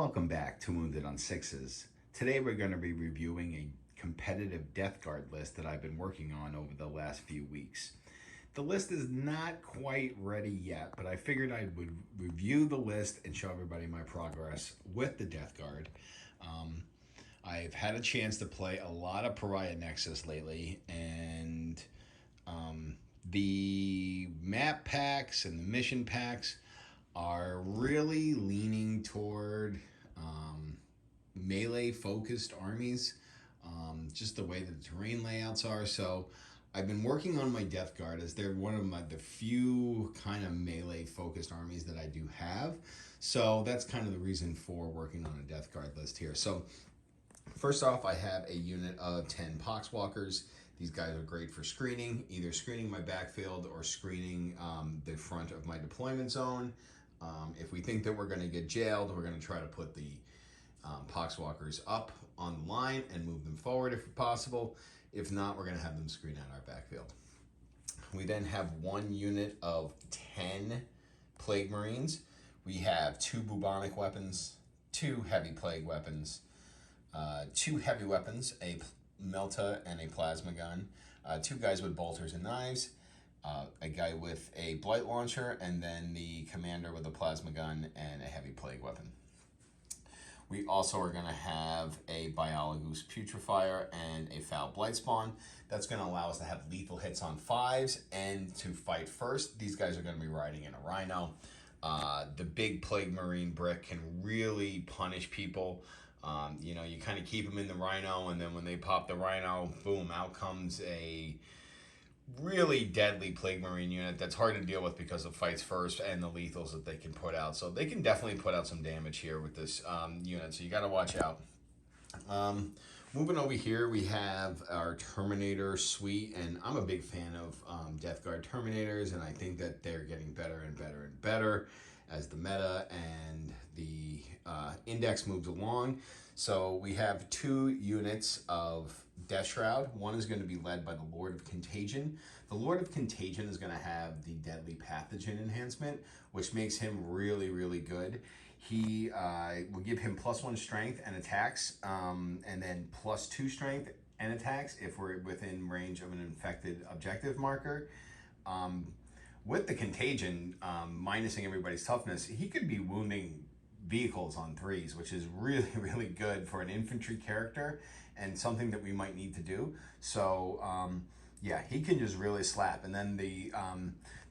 welcome back to Wounded on Sixes. Today we're going to be reviewing a competitive Death Guard list that I've been working on over the last few weeks. The list is not quite ready yet, but I figured I would review the list and show everybody my progress with the Death Guard. I've had a chance to play a lot of Pariah Nexus lately, and the map packs and the mission packs are really leaning toward melee focused armies, just the way that the terrain layouts are. So I've been working on my Death Guard as they're one of the few kind of melee focused armies that I do have. So that's kind of the reason for working on a Death Guard list here. So first off, I have a unit of 10 Poxwalkers. These guys are great for screening, either screening my backfield or screening the front of my deployment zone. If we think that we're going to get jailed, we're going to try to put the Poxwalkers up on the line and move them forward if possible. If not, we're going to have them screen out our backfield. We then have one unit of 10 Plague Marines. We have 2 bubonic weapons, 2 heavy plague weapons, 2 heavy weapons, a melta and a plasma gun, 2 guys with bolters and knives, a guy with a blight launcher, and then the commander with a plasma gun and a heavy plague weapon. We also are going to have a Biologoose Putrefier and a Foul Blight Spawn. That's going to allow us to have lethal hits on 5s and to fight first. These guys are going to be riding in a Rhino. The big Plague Marine brick can really punish people. You kind of keep them in the Rhino, and then when they pop the Rhino, boom, out comes a really deadly Plague Marine unit that's hard to deal with because of fights first and the lethals that they can put out. So they can definitely put out some damage here with this unit, so you got to watch out. Moving over here, we have our Terminator suite, and I'm a big fan of Death Guard Terminators, and I think that they're getting better and better and better as the meta and the index moves along. So we have 2 units of Death Shroud. One is going to be led by the Lord of Contagion. The Lord of Contagion is going to have the Deadly Pathogen enhancement, which makes him really, really good. He will give him +1 strength and attacks, and then +2 strength and attacks if we're within range of an infected objective marker. With the Contagion, minusing everybody's toughness, he could be wounding vehicles on 3s, which is really, really good for an infantry character and something that we might need to do. So yeah, he can just really slap. And then the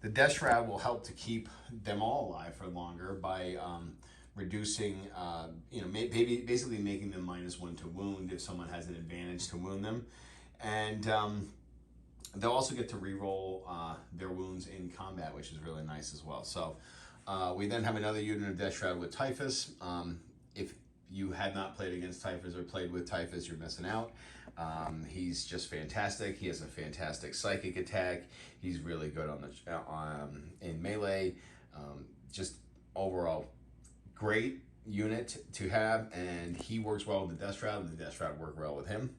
Death Shroud will help to keep them all alive for longer by reducing, basically making them -1 to wound if someone has an advantage to wound them. And they'll also get to reroll their wounds in combat, which is really nice as well. So we then have another unit of Death Shroud with Typhus. If you had not played against Typhus or played with Typhus, you're missing out. He's just fantastic. He has a fantastic psychic attack. He's really good on the in melee. Just overall great unit to have, and he works well with the Death Shroud, and the Death Shroud work well with him.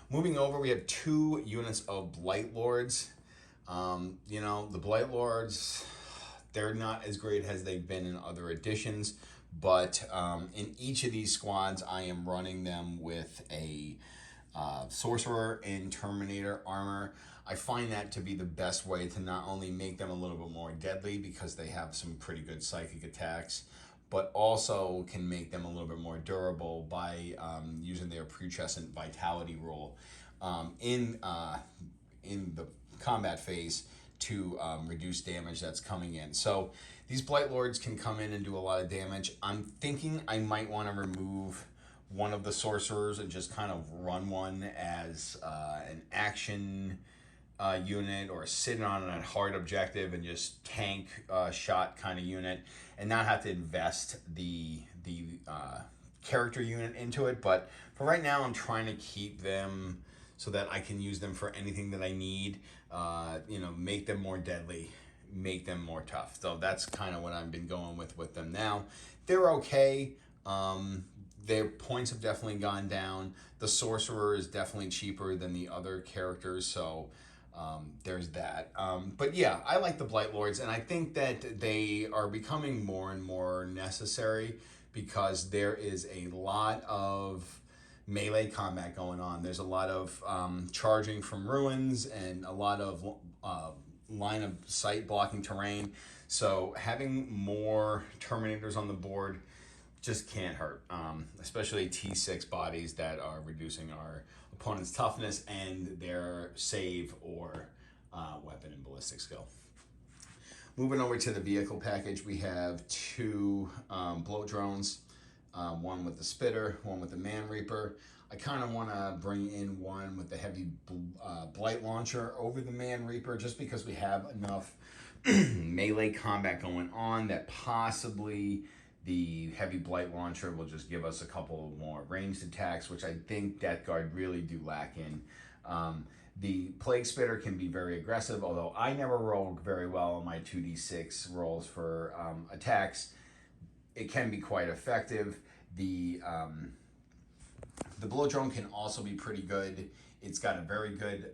Moving over, we have 2 units of Blight Lords. The Blight Lords, they're not as great as they've been in other editions, but in each of these squads, I am running them with a Sorcerer in Terminator armor. I find that to be the best way to not only make them a little bit more deadly because they have some pretty good psychic attacks, but also can make them a little bit more durable by using their putrescent vitality roll in the combat phase to reduce damage that's coming in. So these Blight Lords can come in and do a lot of damage. I'm thinking I might want to remove one of the Sorcerers and just kind of run one as an action unit, or sit on a hard objective and just tank shot kind of unit, and not have to invest the character unit into it. But for right now, I'm trying to keep them so that I can use them for anything that I need. Make them more deadly, make them more tough. So that's kind of what I've been going with them now. They're okay. Their points have definitely gone down. The Sorcerer is definitely cheaper than the other characters, so there's that. But yeah, I like the Blight Lords, and I think that they are becoming more and more necessary because there is a lot of melee combat going on. There's a lot of charging from ruins and a lot of line of sight blocking terrain. So having more Terminators on the board just can't hurt, especially T6 bodies that are reducing our opponent's toughness and their save or weapon and ballistic skill. Moving over to the vehicle package, we have two blow drones, one with the spitter, one with the man reaper. I kind of want to bring in one with the heavy blight launcher over the man reaper, just because we have enough melee combat going on that possibly the heavy blight launcher will just give us a couple more ranged attacks, which I think Death Guard really do lack in. The Plague Spitter can be very aggressive, although I never rolled very well on my 2d6 rolls for attacks. It can be quite effective. The blow drone can also be pretty good. It's got a very good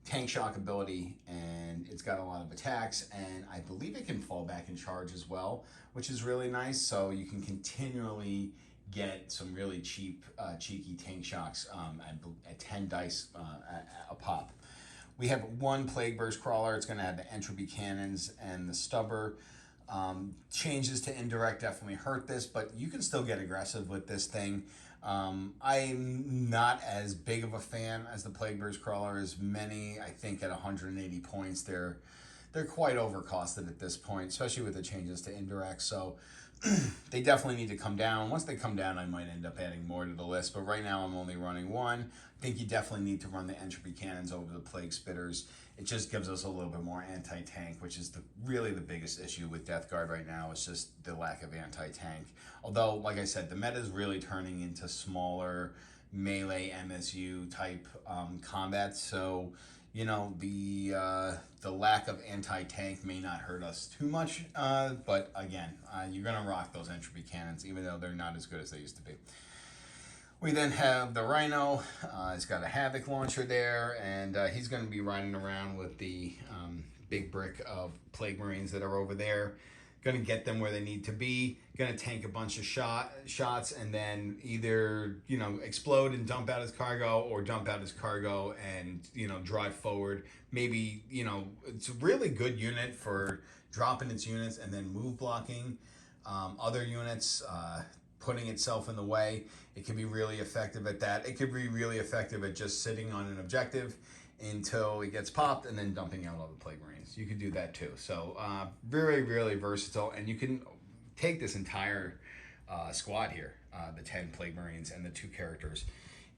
tank shock ability, and it's got a lot of attacks, and I believe it can fall back and charge as well, which is really nice. So you can continually get some really cheap, cheeky tank shocks at 10 dice a pop. We have one Plague Burst Crawler. It's going to have the entropy cannons and the stubber. Changes to indirect definitely hurt this, but you can still get aggressive with this thing. I'm not as big of a fan as the Plague Burst Crawler as many. I think at 180 points, they're quite overcosted at this point, especially with the changes to indirect. So they definitely need to come down. Once they come down, I might end up adding more to the list, but right now I'm only running one. I think you definitely need to run the entropy cannons over the Plague Spitters. It just gives us a little bit more anti-tank, which is really the biggest issue with Death Guard right now. It's just the lack of anti-tank. Although, like I said, the meta is really turning into smaller melee MSU type combat. So, you know, the lack of anti-tank may not hurt us too much. But again, you're going to rock those entropy cannons, even though they're not as good as they used to be. We then have the Rhino. He's got a Havoc launcher there, and he's going to be riding around with the big brick of Plague Marines that are over there. Going to get them where they need to be. Going to tank a bunch of shots, and then either, you know, explode and dump out his cargo, or dump out his cargo and, you know, drive forward. Maybe, you know, it's a really good unit for dropping its units and then move blocking other units, putting itself in the way. It can be really effective at that. It could be really effective at just sitting on an objective until it gets popped and then dumping out all the Plague Marines. You could do that too. So very, really versatile, and you can take this entire squad here, the 10 Plague Marines and the 2 characters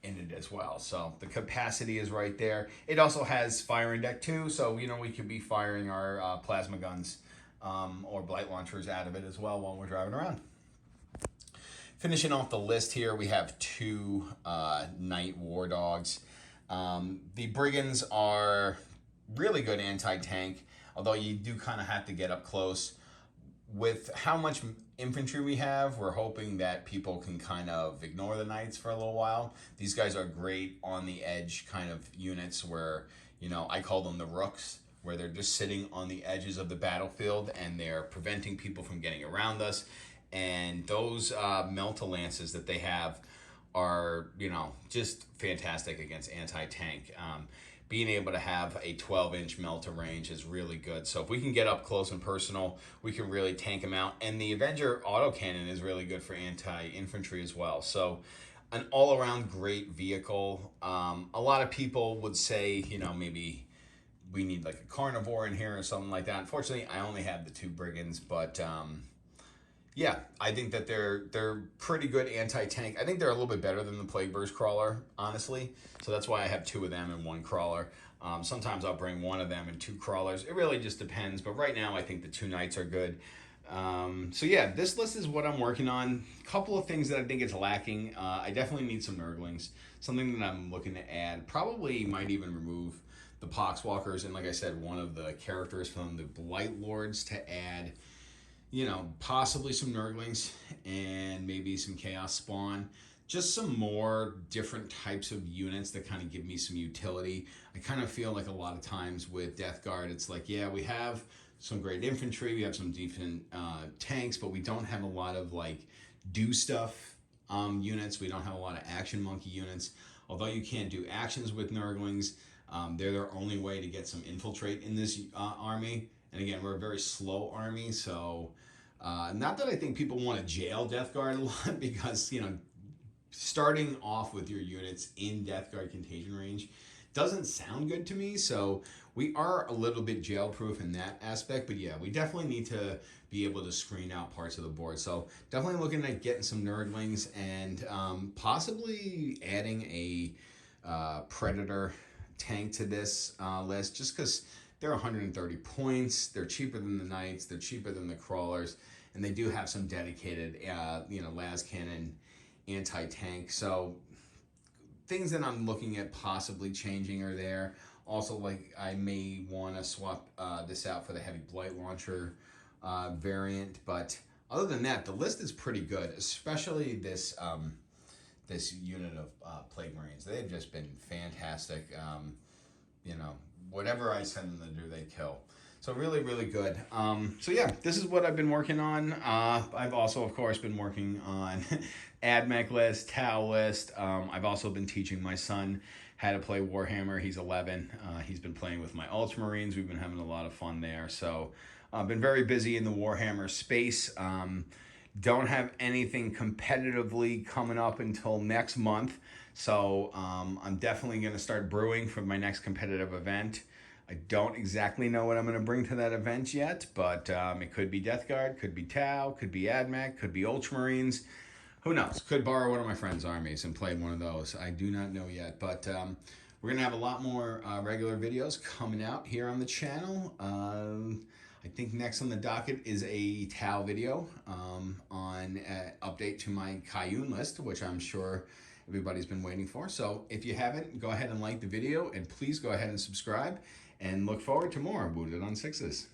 in it as well. So the capacity is right there. It also has fire in deck too, so, you know, we could be firing our plasma guns or blight launchers out of it as well while we're driving around. Finishing off the list here, we have 2 Night War Dogs. The Brigands are really good anti-tank, although you do kind of have to get up close. With how much infantry we have, we're hoping that people can kind of ignore the Knights for a little while. These guys are great on the edge kind of units where, you know, I call them the Rooks, where they're just sitting on the edges of the battlefield and they're preventing people from getting around us. And those Melta-Lances that they have are, you know, just fantastic against anti-tank. Being able to have a 12-inch Melta range is really good. So if we can get up close and personal, we can really tank them out. And the Avenger autocannon is really good for anti-infantry as well. So an all-around great vehicle. A lot of people would say, you know, maybe we need like a carnivore in here or something like that. Unfortunately, I only have the 2 Brigands, but yeah, I think that they're pretty good anti-tank. I think they're a little bit better than the Plague Burst Crawler, honestly. So that's why I have 2 of them and 1 Crawler. Sometimes I'll bring 1 of them and 2 Crawlers. It really just depends. But right now, I think the 2 Knights are good. So yeah, this list is what I'm working on. A couple of things that I think is lacking. I definitely need some Nurglings. Something that I'm looking to add. Probably might even remove the Poxwalkers. And like I said, one of the characters from the Blight Lords to add, you know, possibly some Nurglings and maybe some Chaos Spawn. Just some more different types of units that kind of give me some utility. I kind of feel like a lot of times with Death Guard, it's like, yeah, we have some great infantry. We have some decent tanks, but we don't have a lot of like do stuff units. We don't have a lot of action monkey units. Although you can't do actions with Nurglings, they're their only way to get some infiltrate in this army. And again, we're a very slow army, so not that I think people want to jail Death Guard a lot, because starting off with your units in Death Guard contagion range doesn't sound good to me. So we are a little bit jail proof in that aspect, but yeah, we definitely need to be able to screen out parts of the board. So definitely looking at getting some Nurglings and possibly adding a Predator tank to this list, just because they're 130 points. They're cheaper than the Knights. They're cheaper than the Crawlers, and they do have some dedicated, las cannon anti-tank. So things that I'm looking at possibly changing are there. Also, like, I may want to swap this out for the heavy Blight launcher variant. But other than that, the list is pretty good, especially this this unit of Plague Marines. They've just been fantastic. Whatever I send them to do, they kill. So really, really good. So yeah, this is what I've been working on. I've also, of course, been working on AdMech list, Tau list. I've also been teaching my son how to play Warhammer. He's 11. He's been playing with my Ultramarines. We've been having a lot of fun there. So I've been very busy in the Warhammer space. Don't have anything competitively coming up until next month. So I'm definitely going to start brewing for my next competitive event. I don't exactly know what I'm going to bring to that event yet, but it could be Death Guard, could be Tau, could be AdMech, could be Ultramarines. Who knows? Could borrow one of my friend's armies and play one of those. I do not know yet, but we're going to have a lot more regular videos coming out here on the channel. I think next on the docket is a Tau video on update to my Cayune list, which I'm sure everybody's been waiting for. So if you haven't, go ahead and like the video, and please go ahead and subscribe, and look forward to more Wounded on Sixes.